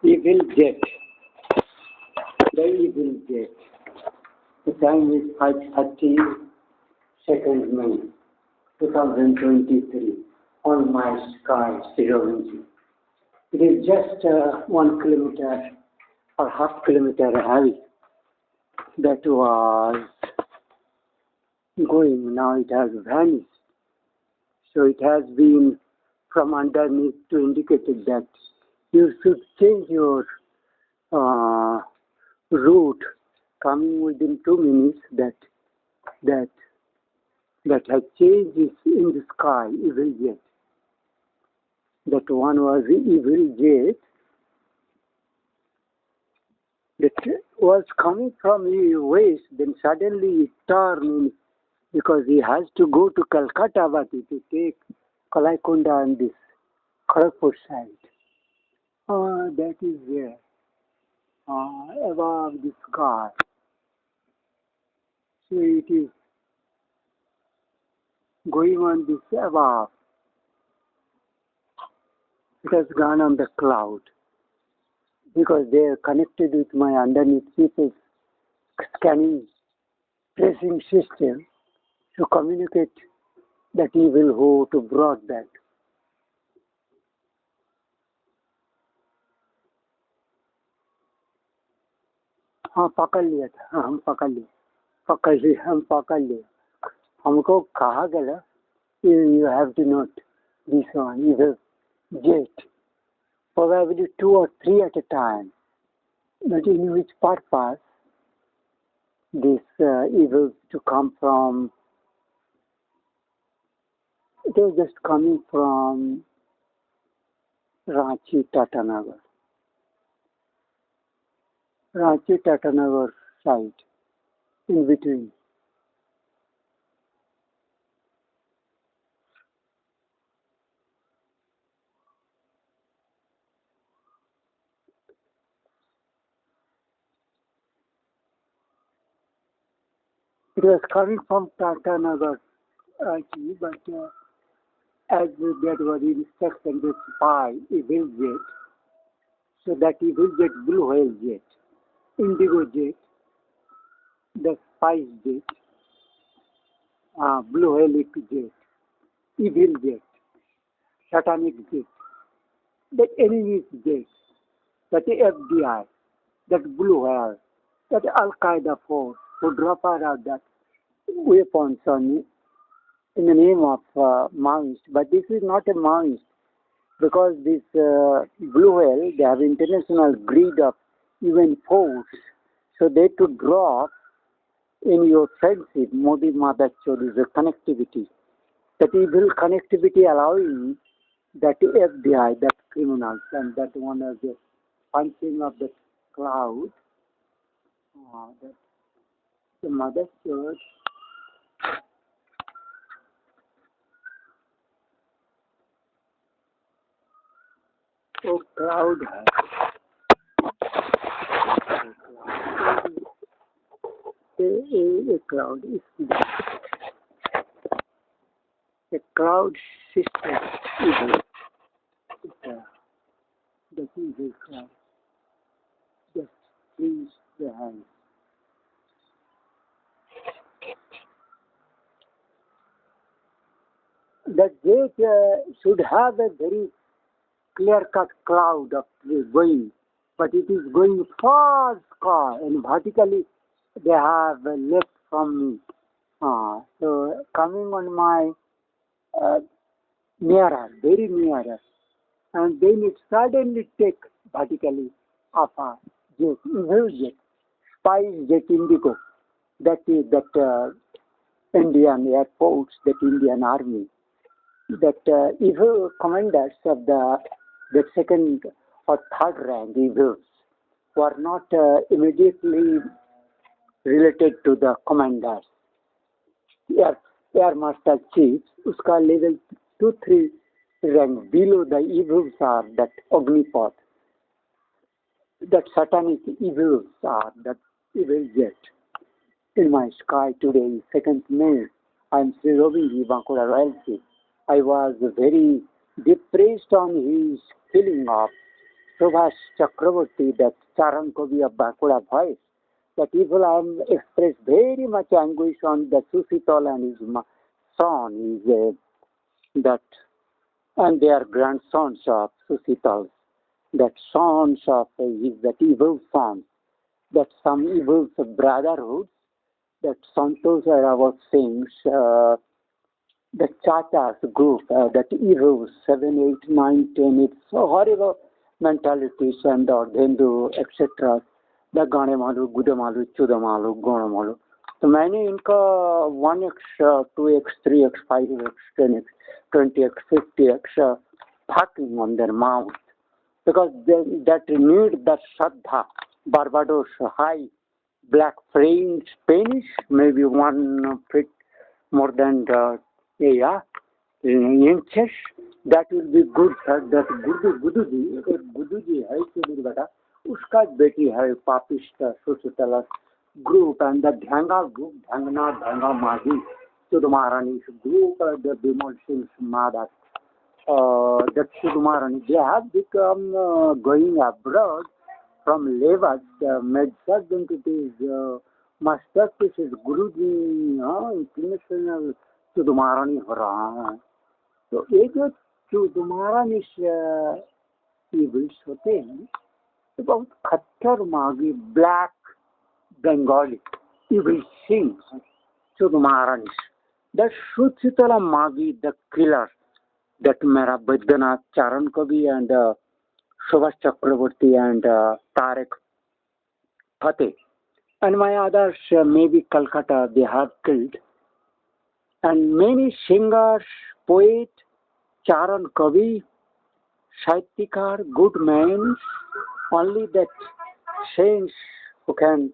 Evil jet. The evil jet. The time is 5:30, 2nd May, 2023, on my sky, SriRobinjii. It is just 1 kilometer or half kilometer heavy that was going. Now it has vanished. So it has been from underneath to indicate that you should change your route coming within 2 minutes. That has changed in the sky, evil jet. That one was the evil jet that was coming from the west, then suddenly it turned because he has to go to Calcutta, but to take Kalaikunda and this Kharagpur side. That is there, above the sky. So it is going on this above. It has gone on the cloud because they are connected with my underneath people's scanning tracing system to communicate that evil who to broadband. हाँ पकड़ लिया था हम पकड़ लिए हमको कहा गया you have to note this one evil jet, probably 2 or 3 at a time, but in which purpose this evil to come from. It was just coming from Ranchi Tatanagar side, in between. It was coming from Tatanagar, Ranchi, but as that was instruction to spy evil jet, so that evil jet, blue whale jet, indigo jet, the spice jet, blue whale jet, evil jet, satanic jet, that enemy's jet, that FDI, that blue whale, that Al-Qaeda force who drop out that weapons on in the name of Maoist. But this is not a Maoist, because this blue whale, they have international greed of UN force, so they to drop in your friendship, Modi Mother is a connectivity. That evil connectivity allowing that FBI, that criminals, and that one of the punching of the cloud, that the Mother Church. Oh, cloud है a cloud is a cloud system evil. The evil cloud just freeze the hand. The jet should have a very clear-cut cloud of going, but it is going far sky and vertically they have left from me. So coming on my nearer, very nearer, and then it suddenly take vertically of a jet, evil jet, spice jet indigo, that is that Indian Air Force, that Indian Army, that evil commanders of the second or third rank evils were not immediately related to the commanders. Air Master Chiefs, uska level 2-3 rank below the evils are that Agnipath, that satanic evils are that evil jet. In my sky today, 2nd May, I am SriRobinjii, Bankura Royalty. I was very depressed on his killing of Subhash Chakraborty, that Charan Kavi of Bakura voice, that evil I am expressed very much anguish on the Susital and his son is that, and they are grandsons of Susital, that sons of is that evil son, that some evils of brotherhood, that Santos was saying, the Chatas group, that evil 7, 8, 9, 10, it's so horrible mentalities and the Hindu, etc. The Ganemalu, Gudamalu, Chudamalu, Gonamalu. So many inka 1x, 2x, 3x, 5x, 10x, 20x, 50x talking on their mouth because that need the Shraddha, Barbados, high, black French, Spanish, maybe 1 feet more than the inches. That will be good, sir. That Guduji hai Sudir beta, uska beti hai Papist Susitala group and the Dhanga group, Dhanga Mahi, Sudumarani's group, the Bimal Singh's mother, that Sudumarani, they have become going abroad from Levas, made such entities, masterpieces, Guruji, international Sudumarani हो रहा है तो ये जो सुदुमारानी evils होते हैं तो बहुत खट्टर मागी ब्लैक बंगाली इविल सिंह सुदुमारानी द सुचितला मागी द किलर that मेरा बैद्यनाथ चारण कवि and Subhash Chakraborty and Tarek Fateh and my others maybe Calcutta they have killed. And many singers, poet, Charan Kavi, Saitikar, good men, only that saints who can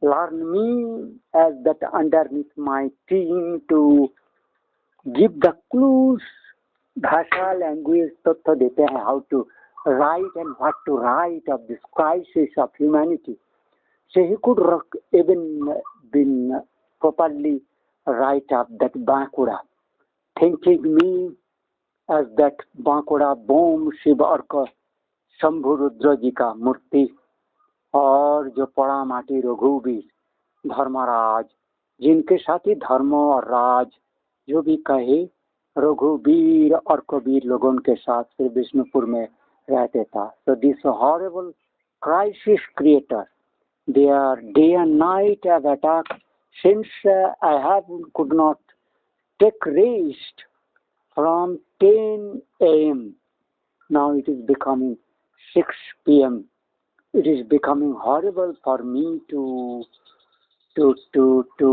learn me as that underneath my team to give the clues, bhasha, language, tattva dete hai, how to write and what to write of this crisis of humanity. So he could even been properly write up that Bankura, thinking me as that Bankura Bom Shiva Arka Shambhu Rudra जी का मूर्ति और जो पड़ा माटी रघुवीर धर्मराज जिनके साथ ही धर्म और राज जो भी कहे रघुवीर और कबीर लोगों के साथ फिर विष्णुपुर में रहते था. So this horrible crisis creator, their day and night have attacked. Since I could not take rest from 10 a.m. Now it is becoming 6 p.m. It is becoming horrible for me to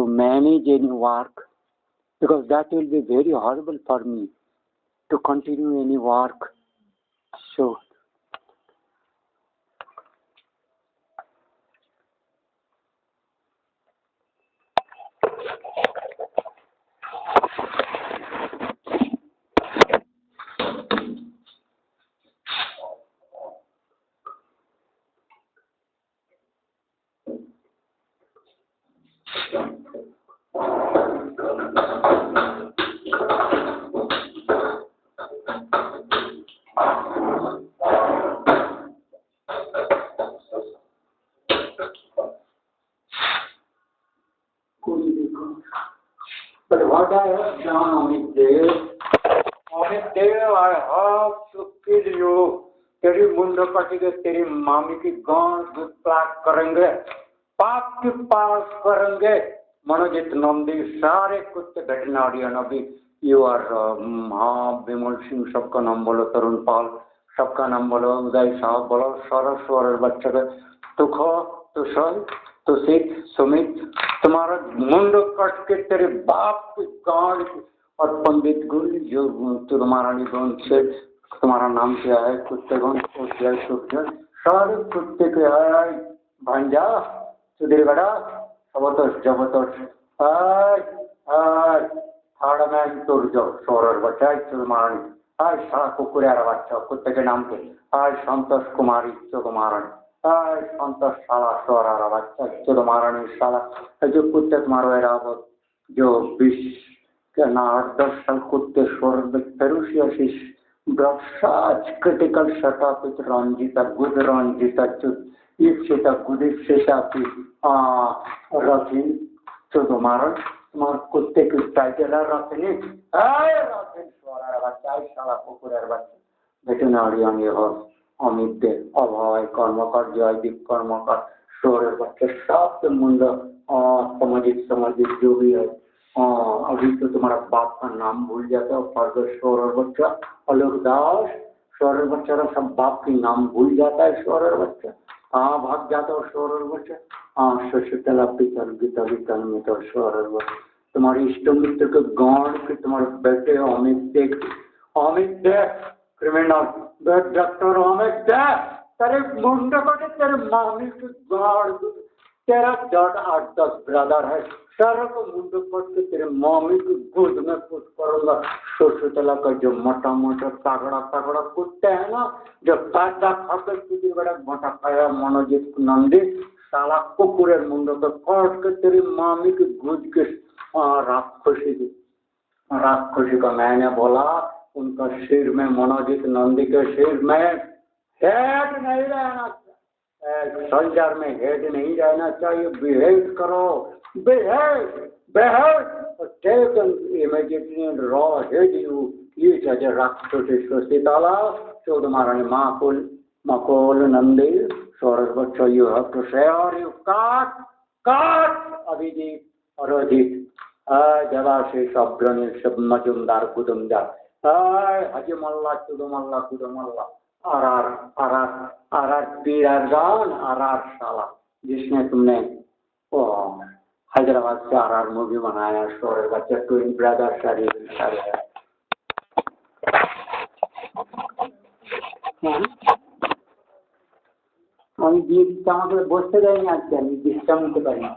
manage any work because that will be very horrible for me to continue any work. So but what I have done on a day I have to kill you. तेरी मुंड कटेगी, तेरी मामी की गांड plaque करेंगे, पाप की पास करेंगे, मनोजित नंदी सारे कुत्ते भेटनारियन अभी यू आर हाँ विमल सिंह सबका नाम बोलो, तरुण पाल सबका नाम बोलो, उदय साहब बोलो, सरस्वर बच्चे के तुखो तुषल तुषित सुमित तुम्हारा मुंड कट के तेरे बाप की गांड और पंडित गुल जो तुम्हारा निगुण से तुम्हारा नाम क्या है कुत्ते गुण सारे कुत्ते के आय भांजा सुधीरगढ़ा सबतोष जबतोष आय आय हाड़मैन तुरजो सोरर बच्चा चुदमारणी आय सारा कुकुरियारा बच्चा कुत्ते के नाम पे आय संतोष कुमारी चुदमारणी आय संतोष साला सोरारा बच्चा चुदमारणी साला जो कुत्ते तुम्हारे रावत जो 20 के ना 10 साल कुत्ते सोर फेरुशियस brought such critical setup with Ranjita, good Ranjita, Ipsita, good Ipsita, Ratin, to the Maran, Mark could take his title, Ratin, Ratin, Swara, Shala, Pukura, veterinary on your house, Amit de, Abhai, Karmakar, Jaidik, Karmakar, Shore, but the shop the Munda, Samajik, जो भी है अभी तो तुम्हारा बाप का नाम भूल जाता है फर्दर शोर और बच्चा अलगदास शोर और बच्चा सब बाप के नाम भूल जाता है शोर और बच्चा भाग जाता है शोर और बच्चा शशिकला पितल गीता वितल में तो शोर और बच्चा तुम्हारे इष्ट मित्र के गांड के तुम्हारे बेटे अमित दे क्रिमिनल डॉक्टर अमित दे तेरे मुंडे को तेरे मामी के गांड तेरा 8-10 ब्रदर है सारा को मुंडे पट के तेरे मामी की गोद में पुट करूंगा सोशतला का जो मोटा मोटा तगड़ा कुत्ते है ना जो पैदा खाकर तुझे बड़ा मोटा खाया मनोजित नंदी साला कुकुरे मुंडे को काट के तेरी मामी की गोद के राक्षसी का मैंने बोला उनका सिर में मनोजित नंदी के सिर में हेड नहीं रहना सोल्जर में हेड नहीं रहना चाहिए बिहेव करो बिहेव टेक इमीडिएटली रॉ हेड यू ये चाहे राक्षसी ताला चौदह महारानी माकोल नंदी सोरस बच्चों you have to share you काट अभिजीत और अजीत जवाशे शब्दनी सब मजुमदार कुदुमदार हजी मल्ला कुदुमल्ला आर पीरारगान आर साला जिसने तुमने हैदराबाद से आर मूवी बनाया शोर बच्चे ट्विन ब्रदर शरीर আমি দিয়ে দিচ্ছি আমাকে বসতে দেয়নি আজকে আমি বিশ্রাম নিতে পারি না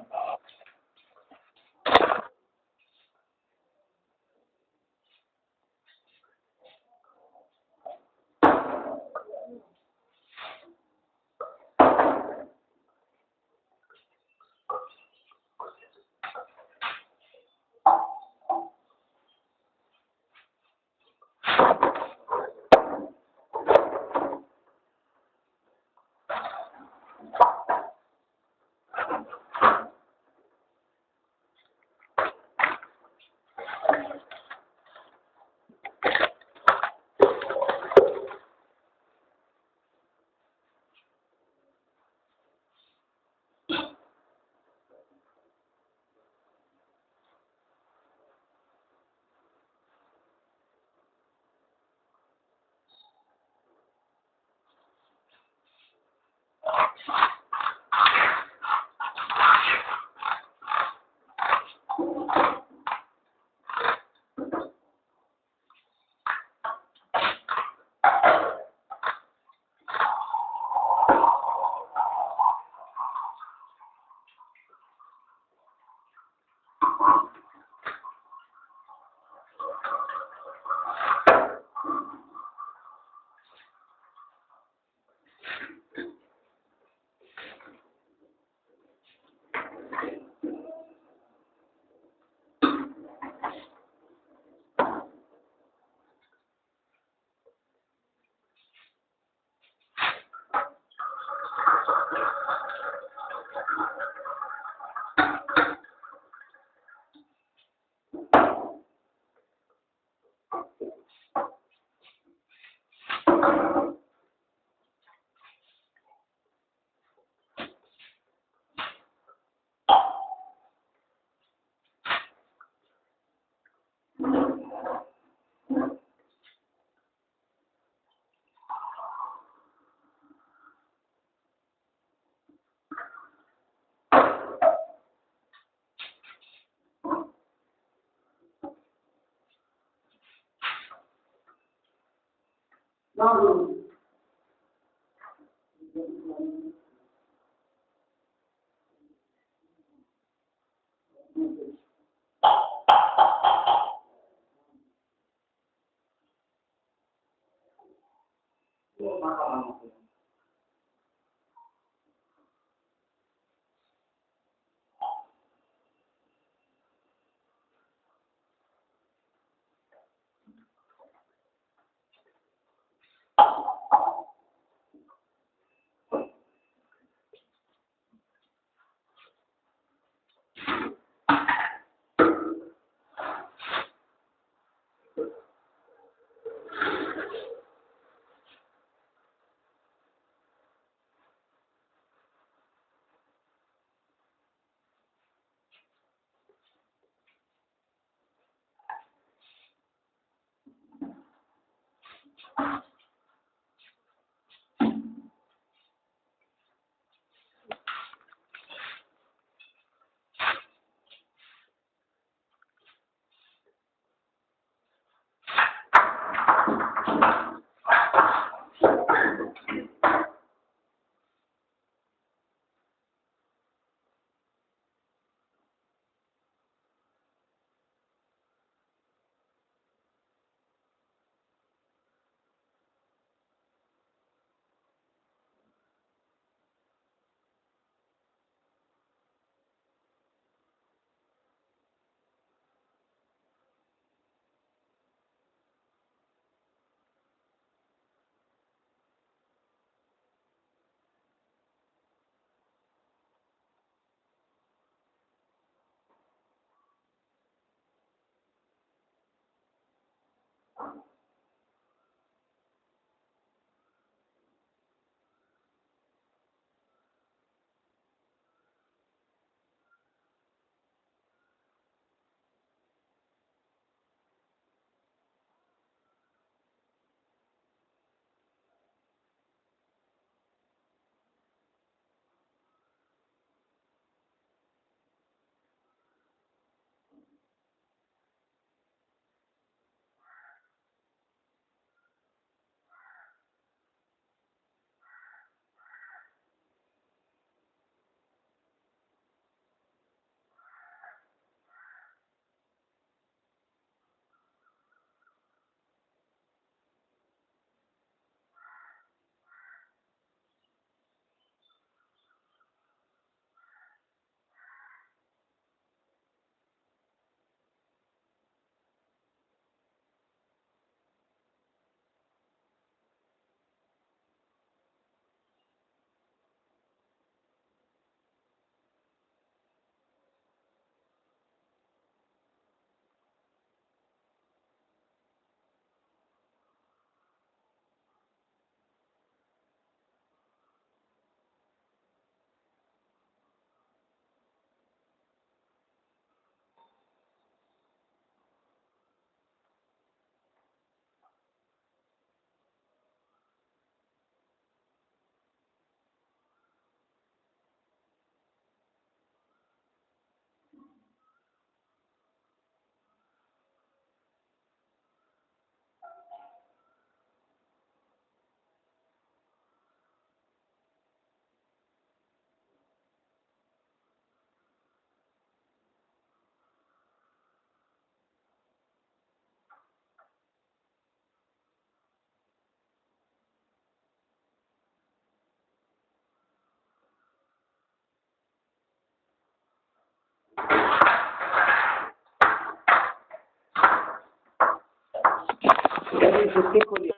That is a peculiar.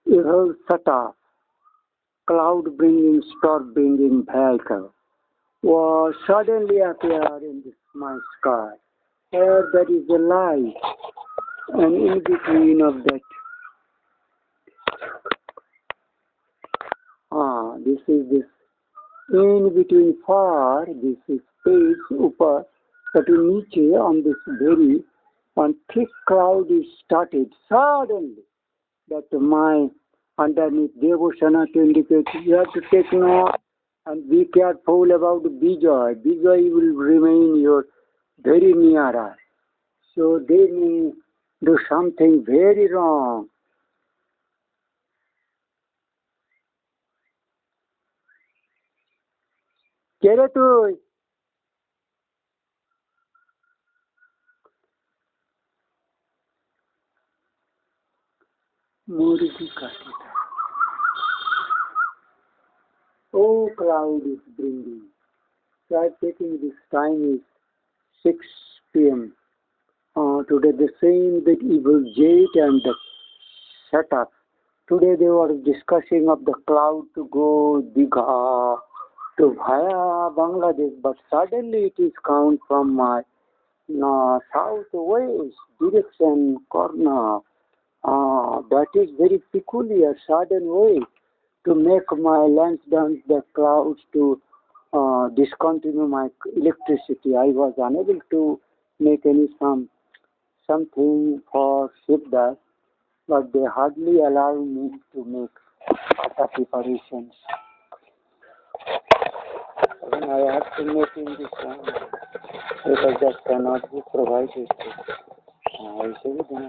You have set up cloud bringing, storm bringing vehicle was suddenly appear in the my sky. Where there is a light, and in between of that, this is this. In between far, this is space upper, but in niche on this very one thick cloud is started suddenly. That my underneath devotion to indicate you have to take note and be careful about Bijoy. Bijoy will remain your very near us. So they may do something very wrong. Kere tu Murgi Kati. Oh, cloud is bringing. So I'm taking this time is 6 p.m. Today the same that evil jet and the setup. Today they were discussing of the cloud to go Digha to via Bangladesh, but suddenly it is come from my southwest direction corner. That is very peculiar, sudden way to make my lens dance the clouds to discontinue my electricity. I was unable to make any some something for Siddhas, but they hardly allow me to make other preparations. When I have to make in this one, because that cannot be provided. I say it in a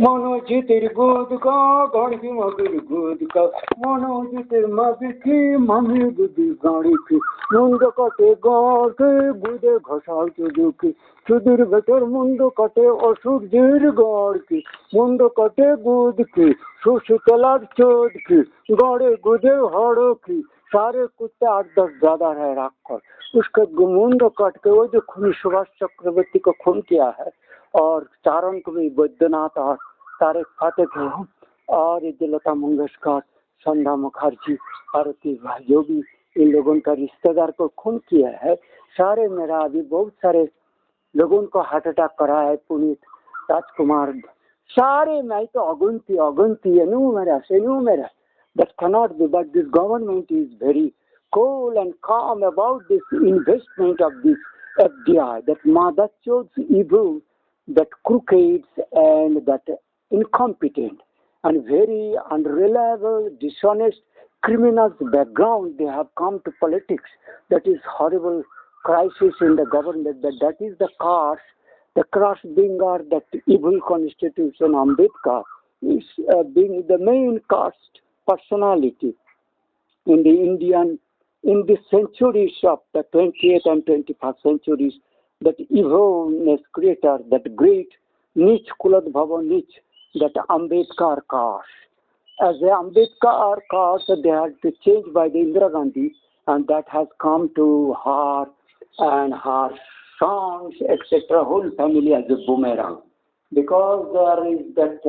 Monojitir Gudka, Gandhi Magir Gudka, Monojitir Mabiki, Mami Gudi Gandhi, Mundakate Garte, Gude Ghasal Chuduki, Chudur Better Mundakate or Sudir Gorki, Mundakate Gudki, Sushitalar Chodki, Gade Gude Haroki, सारे कुत्ते 8-10 ज्यादा है राक्षस उसका गुमुंड काट के वो जो खून सुभाष चक्रवर्ती को खून किया है और चारण को भी बैद्यनाथ और सारे खाते थे और ये लता मंगेशकर संध्या मुखर्जी भारती जो भी इन लोगों का रिश्तेदार को खून किया है सारे मेरा अभी बहुत सारे लोगों को हार्ट अटैक करा है पुनीत राजकुमार सारे मैं तो अगुंती मेरा that cannot be, but this government is very cool and calm about this investment of this FDI, that shows evil, that crooked and that incompetent and very unreliable, dishonest criminals background they have come to politics. That is horrible crisis in the government, that is the curse, the cross-bringer, that evil constitution Ambedkar is being the main caste personality in the centuries of the 20th and 21st centuries, that evilness creator, that great niche Kuladbhava niche, that Ambedkar caste. As the Ambedkar caste, they had to change by the Indira Gandhi, and that has come to her and her sons, etc., whole family as a boomerang. Because there is that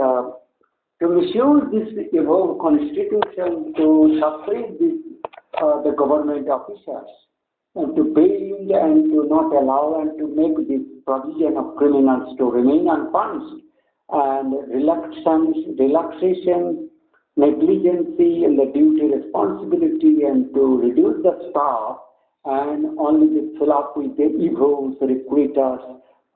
to misuse this evil constitution to suppress the government officials and to bail and to not allow and to make this provision of criminals to remain unpunished and relaxation, negligence and the duty responsibility and to reduce the staff and only to fill up with the evils, recruiters,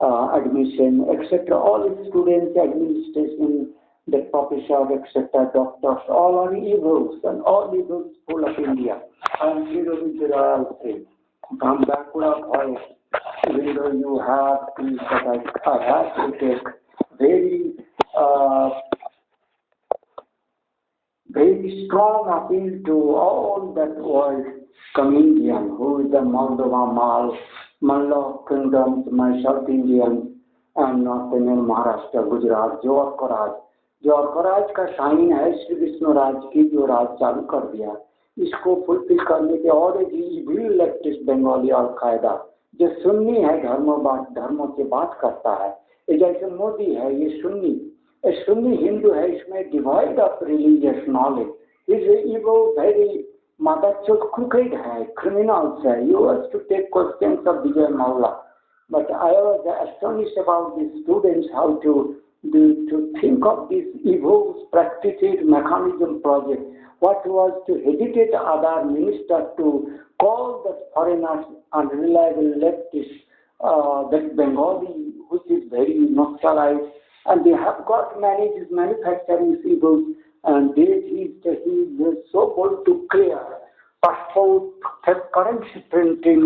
admission, etc. All students, administration, the professor, etc., doctors, all are evils and all evils full of India. I am SriRobinjii. Come backward of voice, even though you have things that I have to take very strong appeal to all that world comedian who is the Moldova, Malla kingdoms, my South Indian and North Indian Maharashtra, Gujarat, जोरकराज का sign है श्री विष्णु राज की जो राज चालू कर दिया इसको fulfil करने के और इविल लेफ्टिस्ट बंगाली और कायदा जो सुन्नी है धर्मों की बात करता है ये जैसे मोदी है ये सुन्नी हिंदू है इसमें divide of religious knowledge is इवो वेरी मदरचोद क्रूकेड है क्रिमिनल्स है you have to take questions of Vijay Mavla but I was astonished about the students how to think of this evil practiced mechanism project. What was to hesitate other ministers to call the foreigners unreliable leftists, that Bengali, which is very nostalgic, and they have got managed manufacturing evils, and he is so bold to clear passport, currency printing,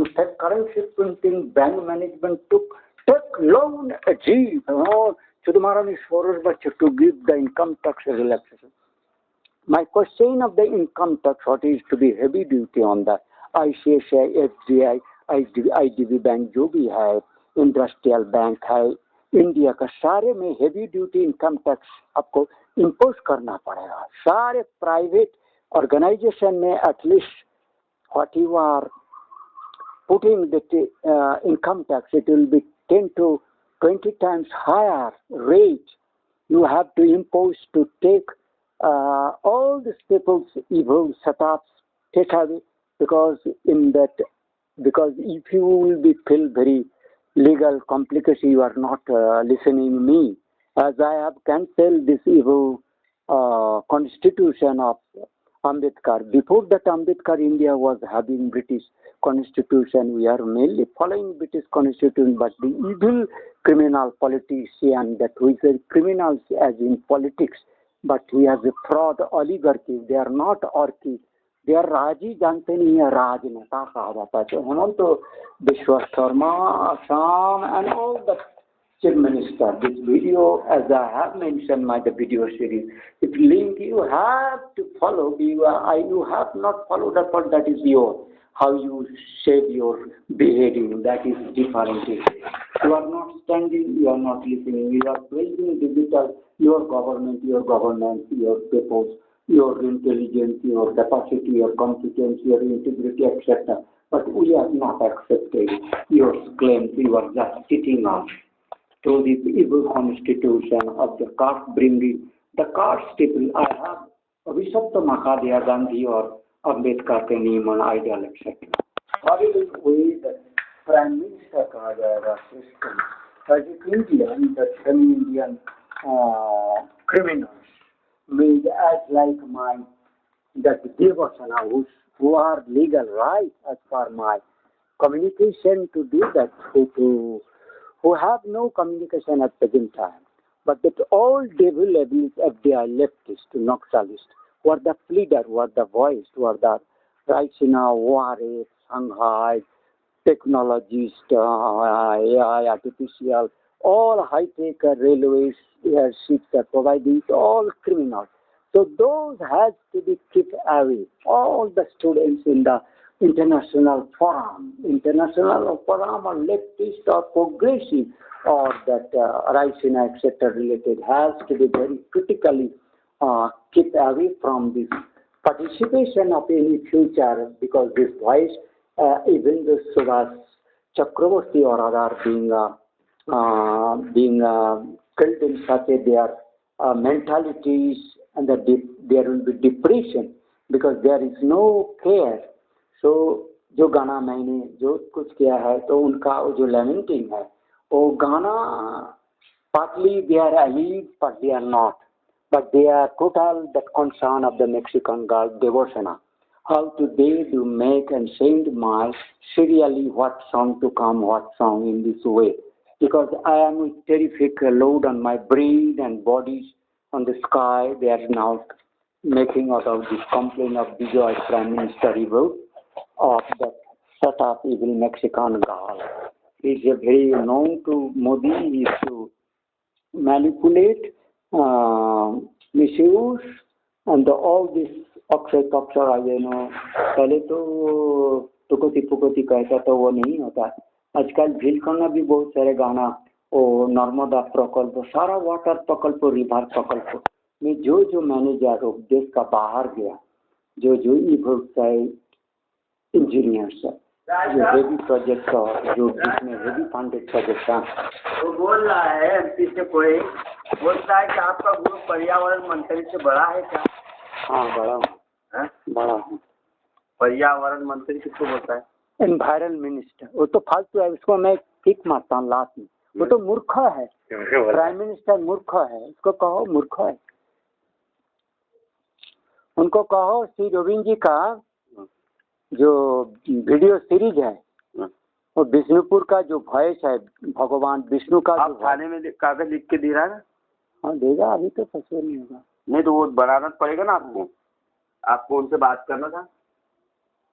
bank management took loan achieve. Chudamaran is to give the income tax relaxation. My question of the income tax, what is to be heavy duty on the ICICI, FDI, IDB bank जो भी है, industrial bank है, India का सारे में heavy duty income tax आपको impose करना पड़ेगा. सारे प्राइवेट ऑर्गेनाइजेशन में at least what you are putting the income tax, it will be 10 to 20 times higher rate you have to impose to take all these people's evil setups take away, because if you will be feel very legal complication, you are not listening me. as I have cancelled this evil constitution of Ambedkar. Before that, Ambedkar, India was having British constitution. We are mainly following British constitution, but the evil criminal politician, that who is a criminal as in politics, but he has a fraud oligarchy. They are not orchi. They are Raji, जानते नहीं है राजनेता कहा जाता है. तो हेमंत विश्व Sharma, Assam, and all the chief minister. This video, as I have mentioned my the video series, if link you have to follow. You have not followed up, but that is your how you shape your behaving. That is different. You are not standing. You are not listening. You are praising digital. Your government, your governance, your people, your intelligence, your capacity, your competence, your integrity, etc. But we have not accepted your claims. You are just sitting on to this evil constitution of the caste bringing. The caste people, I have Vishabta Makadya Gandhi or Ambedkar के नियमन ideal etc. How will we the Prime Minister का जाएगा system? As Indian, the semi-Indian criminals made as like my that devasana who are legal right as per my communication to do that who have no communication at present time, but that all devil abuse FDI leftist to Naxalist who are the pleader, who are the voice, who are the right now warriors, Shanghai, technologists, AI, artificial, all high-tech railways, airships are providing all criminals. So those has to be kept away. All the students in the international forum or leftist or progressive or that Raisina etc. related has to be very critically kept away from this participation of any future, because this voice, even the Subhas Chakraborty or other being killed in such a their mentalities, and that there will be depression because there is no care. So जो गाना मैंने जो कुछ किया है तो उनका जो lamenting है वो गाना partly they are alleged but they are not, but they are total that concern of the Mexican girl Devosana. How to they do make and send my serially what song to come, what song in this way, because I am with terrific load on my brain and bodies on the sky. They are now making out of this complaint of Bijoy Prime Minister evil of that set up evil Mexican girl. He is very known to Modi. He is to manipulate, misuse, and all this Akshay पक्षर पहले तो टुकोती पुकोती कहता तो वो नहीं होता. आजकल झील करना भी बहुत सारे गाना वो नर्मदा प्रकल्प सारा वाटर प्रकल्प रिवर प्रकल्प में जो मैनेजर देश का बाहर गया जो इंजीनियर्स है जो हेवी प्रोजेक्ट का जो जिसमें हेवी फंडेड प्रोजेक्ट था वो बोल रहा है एमपी से कोई बोलता है कि आपका ग्रुप पर्यावरण मंत्री से बड़ा है क्या? हाँ बड़ा हूँ. पर्यावरण मंत्री किसको बोलता है? Environment minister. वो तो फालतू है, उसको मैं किक मारता हूँ लास्ट में. वो तो मूर्ख है. प्राइम मिनिस्टर मूर्ख है, उसको कहो मूर्ख है. उनको कहो SriRobinjii का जो वीडियो सीरीज है वो विष्णुपुर का जो वॉइस है भगवान विष्णु का. आप थाने में कागज लिख के दे रहा है ना? हाँ देगा, अभी तो फंसे नहीं होगा. नहीं तो वो बनाना पड़ेगा ना आपको उनसे बात करना था.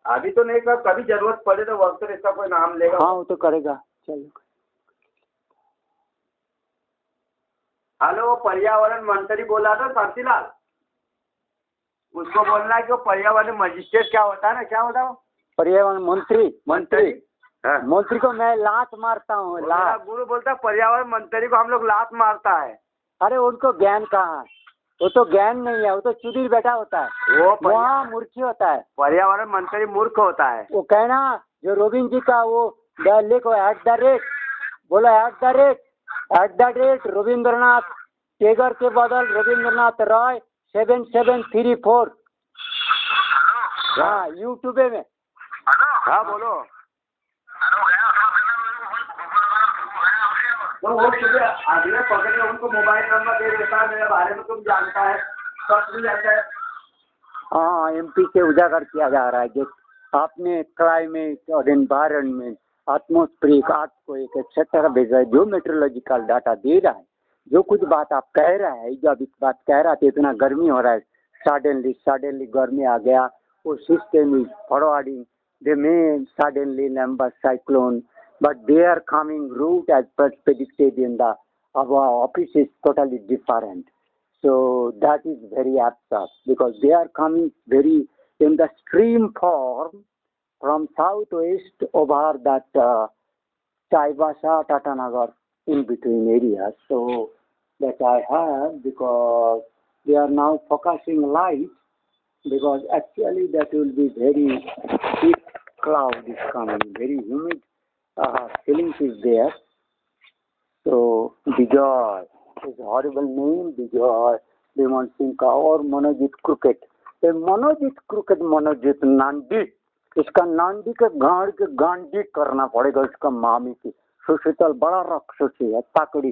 अभी तो नहीं कर, कभी जरूरत पड़े तो वक्त इसका कोई नाम लेगा. हाँ वो तो करेगा. चलो हेलो पर्यावरण मंत्री बोला था शांतिलाल, उसको बोलना है कि वो पर्यावरण मजिस्ट्रेट क्या होता है ना, क्या होता है वो पर्यावरण मंत्री को मैं लात मारता हूँ. गुरु बोलता है पर्यावरण मंत्री को हम लोग लात मारता है. अरे उनको ज्ञान कहाँ है? वो तो ज्ञान नहीं है, वो तो चुड़ील बेटा होता है. वो वहाँ मूर्खी होता है. पर्यावरण मंत्री मूर्ख होता है. वो कहना जो Robinjii का वो लिखो @ बोलो @ रविंद्रनाथ टेगर के बदल रविंद्रनाथ रॉय 7734. हाँ यूट्यूब में. हाँ बोलो. तो वो तुझे अगले पकड़ के उनको मोबाइल नंबर दे देता है, मेरे बारे में तुम जानता है, सब मिल जाता है। हाँ, एमपी से उजागर किया जा रहा है जो आपने क्लाइमेट और एनवायरनमेंट, एटमॉस्फेरिक, आर्थक्वेक एक्सेट्रा भेजा है, जो मेट्रोलॉजिकल डाटा दे रहा है, जो कुछ बात आप कह रहे हैं, जब इस बात कह रहा था इतना गर्मी हो रहा है, सडनली गर्मी आ गया, वो system is forwarding, they may suddenly number cyclone, but they are coming route as predicted in the our office is totally different. So that is very absurd because they are coming very in the stream form from southwest over that Chaibasa, Tatanagar in between areas. So that I have because they are now focusing light because actually that will be very thick cloud is coming, very humid feelings is there. So Bijoy is horrible name, Bijoy, Demon Singh का और Manojit cricket, ये Manojit cricket Manojit नांदी, इसका नांदी के गांड के गांडी करना पड़ेगा इसका मामी की, सुशीतल बड़ा राक्षसी है, ताकड़ी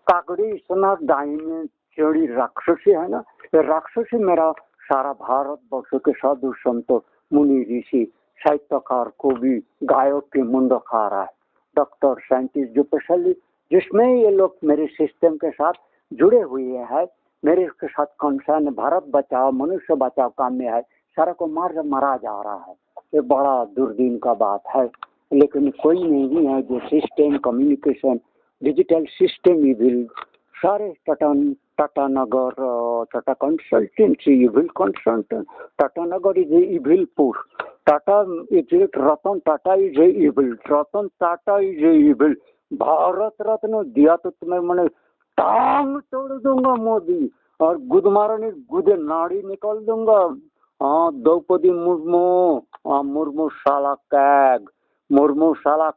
ताकड़ी इतना दाहिने चढ़ी राक्षसी है ना, ये राक्षसी मेरा सारा भारत वर्ष के साधु संतों मुनि ऋषि साहित्यकार को भी गायक के मुंड खा रहा है, डॉक्टर साइंटिस्ट जो स्पेशली जिसमें ये लोग मेरे सिस्टम के साथ जुड़े हुए हैं, मेरे के साथ कंसर्न भारत बचाओ मनुष्य बचाओ काम में है, सारा को मारा जा रहा है, ये बड़ा दुर्दिन का बात है। लेकिन कोई नहीं है जो system communication digital system evil सारे Tata Nagar Tata consultancy evil consultant, Tata Nagar is evil push, Tata is Ratan Tata is evil, Ratan Tata is evil, Bharat Ratna दिया तो तुम्हें मैंने टांग तोड़ दूंगा मोदी और गुदमारनी गुदे नाड़ी निकाल दूंगा। हाँ द्रौपदी मुर्मू, हाँ मुर्मू साला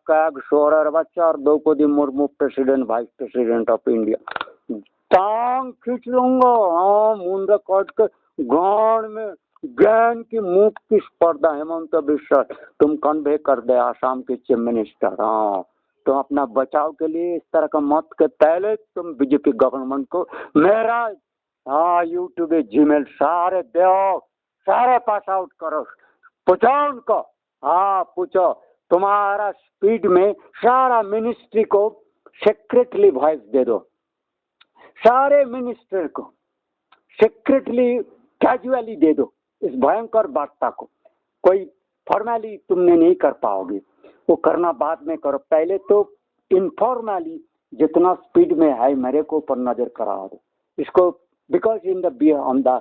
कैग शोर बच्चा और Draupadi Murmu president vice president of India, टांग खींच लूंगा। हाँ मुंडा काट के गांड में ज्ञान की मुख की स्पर्धा हेमंत बिस्वा तुम कन्वे कर दे आसाम के चीफ मिनिस्टर। हाँ तो अपना बचाव के लिए इस तरह का मत के पहले तुम बीजेपी गवर्नमेंट को मेरा हाँ यूट्यूब जीमेल सारे दो, सारे पास आउट करो, पूछो उनको, हाँ पूछो तुम्हारा स्पीड में सारा मिनिस्ट्री को सेक्रेटली वॉइस दे दो, सारे मिनिस्टर को सेक्रेटली कैजुअली दे दो इस भयंकर वार्ता को, कोई फॉर्मली तुमने नहीं कर पाओगे, वो करना बाद में करो, पहले तो इनफॉर्मली जितना स्पीड में है मेरे को ऊपर नजर करा दो इसको, because in the on the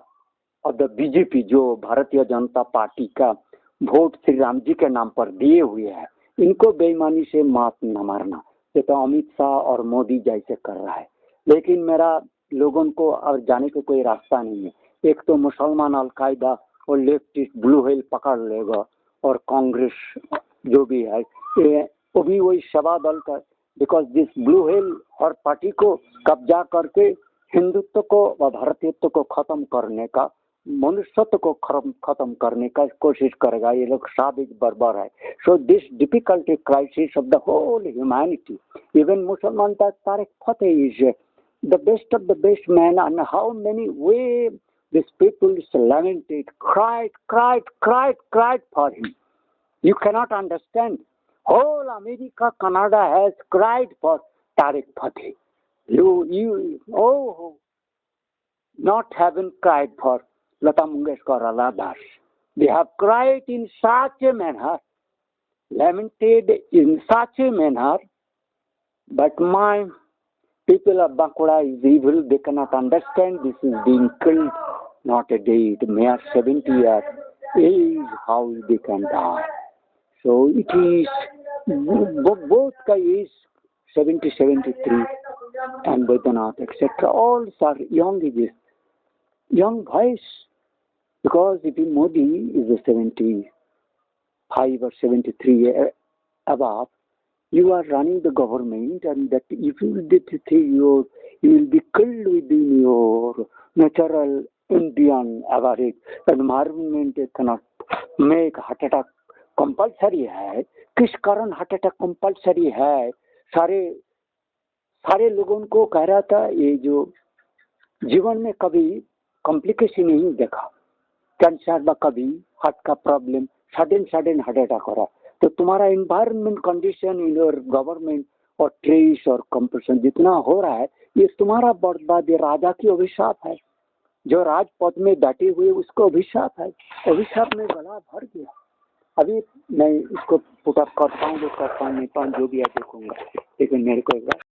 of the BJP जो भारतीय जनता पार्टी का वोट श्री राम जी के नाम पर दिए हुए हैं, इनको बेईमानी से मात न मारना, ये तो अमित शाह और मोदी जैसे कर रहा है। लेकिन मेरा लोगों को और जाने का कोई रास्ता नहीं है, एक तो मुसलमान अलकायदा और लेफ्टिस्ट ब्लू व्हेल पकड़ लेगा और कांग्रेस जो भी है वो भी वही सभा दल का, बिकॉज दिस ब्लू व्हेल और पार्टी को कब्जा करके हिंदुत्व को व भारतीयत्व को खत्म करने का, मनुष्यत्व को खत्म करने का कोशिश करेगा, ये लोग साबित बर्बर है। So this difficulty crisis of the whole humanity, even मुसलमान Tarek Fatah is the best of the best man, and how many way these people lamented, cried for him. You cannot understand. Whole America, Canada has cried for Tariq Fateh. Not haven't cried for Lata Mangeshkar Aladas. They have cried in such a manner, lamented in such a manner, but my people of Bankura is evil, they cannot understand this is being killed, not a day, mere 70 years is how they can die. So it is, both guys is 70, 73 and Vedanath, etc. All are young ages, young boys, because if Modi is a 75 or 73 above, you are running the government, and that if you will be killed within your natural Indian average environment cannot make heart attack compulsory है। किस कारण heart attack compulsory है? सारे सारे लोगों को कह रहा था ये जो जीवन में कभी कॉम्प्लिकेशन नहीं देखा, कैंसर का कभी हार्ट का प्रॉब्लम, सडन हार्ट अटैक हो रहा। तो तुम्हारा environment condition in your government और ट्रेस और कंपटीशन जितना हो रहा है, ये तुम्हारा बर्बाद, ये राजा की अभिशाप है। जो राजपद में बैठे हुए उसको अभिशाप है, अभिशाप में गला भर गया। अभी मैं इसको पुटअप करता हूँ, जो करता हूँ नहीं पाऊँ, जो भी है देखूंगा, लेकिन मेरे को